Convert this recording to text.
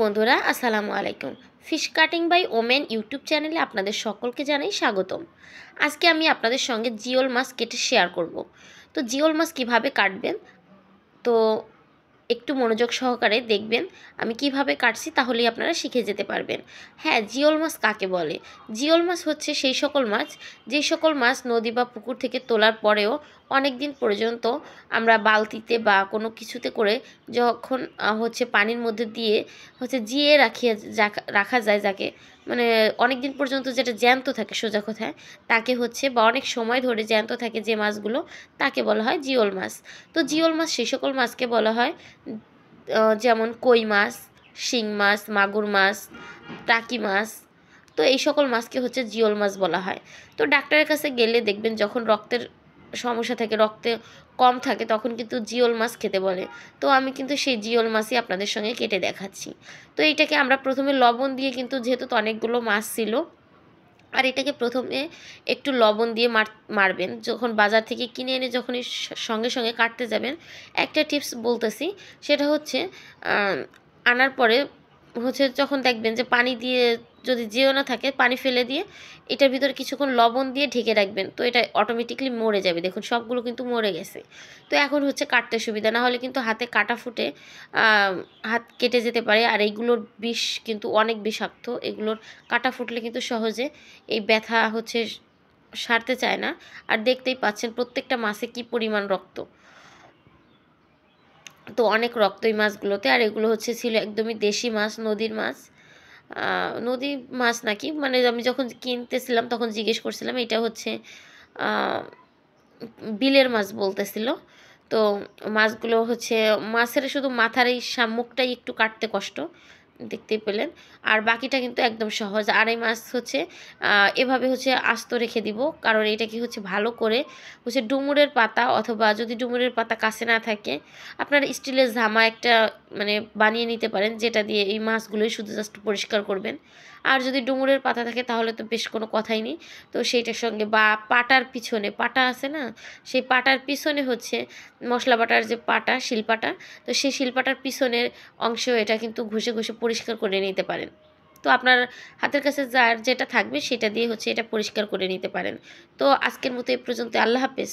বন্ধুরা, আসসালামু আলাইকুম। Fish cutting by women YouTube চ্যানেলে আপনাদের সকলকে জানাই স্বাগতম। আজকে আমি আপনাদের সঙ্গে জিওল মাছ কেটে শেয়ার করব। তো জিওল মাছ কিভাবে কাটবেন, তো একটু মনোযোগ সহকারে দেখবেন আমি কিভাবে কাটছি, তাহলেই আপনারা শিখে যেতে পারবেন। হ্যাঁ, জিওল মাছ কাকে বলে? জিওল মাছ হচ্ছে সেই সকল মাছ, যেই সকল মাছ নদী বা পুকুর থেকে তোলার পরেও অনেক দিন পর্যন্ত আমরা বালতিতে বা কোনো কিছুতে করে যখন হচ্ছে পানির মধ্যে দিয়ে হচ্ছে জিয়ে রাখা যায়, যাকে মানে অনেক দিন পর্যন্ত যেটা জ্যান্ত থাকে, সোজা কথায় তাকে হচ্ছে, বা অনেক সময় ধরে জ্যান্ত থাকে যে মাছগুলো, তাকে বলা হয় জিওল মাছ। তো জিওল মাছ সেই সকল মাছকে বলা হয় যেমন কই মাছ, শিং মাছ, মাগুর মাছ, টাকি মাছ। তো এই সকল মাছকে হচ্ছে জিওল মাছ বলা হয়। তো ডাক্তারের কাছে গেলে দেখবেন যখন রক্তের সমস্যা থাকে, রক্তে কম থাকে, তখন কিন্তু জিওল মাছ খেতে বলে। তো আমি কিন্তু সেই জিওল মাছই আপনাদের সঙ্গে কেটে দেখাচ্ছি। তো এইটাকে আমরা প্রথমে লবণ দিয়ে, কিন্তু যেহেতু তো অনেকগুলো মাছ ছিল, আর এটাকে প্রথমে একটু লবণ দিয়ে মারবেন। যখন বাজার থেকে কিনে এনে যখনই সঙ্গে সঙ্গে কাটতে যাবেন, একটা টিপস বলতেছি, সেটা হচ্ছে আনার পরে হচ্ছে যখন দেখবেন যে পানি দিয়ে যদি যেও না থাকে, পানি ফেলে দিয়ে এটার ভিতরে কিছুক্ষণ লবণ দিয়ে ঢেকে রাখবেন। তো এটা অটোমেটিকলি মরে যাবে। দেখুন সবগুলো কিন্তু মরে গেছে। তো এখন হচ্ছে কাটতে সুবিধা, না হলে কিন্তু হাতে কাটা ফুটে হাত কেটে যেতে পারে। আর এইগুলোর বিষ কিন্তু অনেক বিষাক্ত, এগুলোর কাটা ফুটলে কিন্তু সহজে এই ব্যথা হচ্ছে সারতে চায় না। আর দেখতেই পাচ্ছেন প্রত্যেকটা মাছে কি পরিমাণ রক্ত, তো অনেক রক্ত এই মাছগুলোতে। আর এগুলো হচ্ছে ছিল একদমই দেশি মাছ, নদীর মাছ। নদী মাছ নাকি, মানে আমি যখন কিনতেছিলাম তখন জিজ্ঞেস করছিলাম, এটা হচ্ছে বিলের মাছ বলতেছিল। তো মাছগুলো হচ্ছে, মাছের শুধু মাথার এই মুখটাই একটু কাটতে কষ্ট, দেখতেই পেলেন। আর বাকিটা কিন্তু একদম সহজ। আর এই মাছ হচ্ছে এভাবে হচ্ছে আস্ত রেখে দিব, কারণ এটা কি হচ্ছে ভালো করে হচ্ছে ডুমুরের পাতা, অথবা যদি ডুমুরের পাতা কাছে না থাকে, আপনার স্টিলের ঝামা একটা মানে বানিয়ে নিতে পারেন, যেটা দিয়ে এই মাছগুলোই শুধু জাস্ট পরিষ্কার করবেন। আর যদি ডুমুরের পাতা থাকে তাহলে তো বেশ কোনো কথাই নেই। তো সেইটার সঙ্গে, বা পাটার পিছনে, পাটা আছে না, সেই পাটার পিছনে হচ্ছে মশলা বাটার যে পাটা, শিলপাটা, তো সেই শিলপাটার পিছনের অংশ এটা কিন্তু ঘষে ঘষে পরিষ্কার করে নিতে পারেন। তো আপনার হাতের কাছে যার যেটা থাকবে সেটা দিয়ে হচ্ছে এটা পরিষ্কার করে নিতে পারেন। তো আজকের মতো এই পর্যন্ত। আল্লাহ হাফেজ।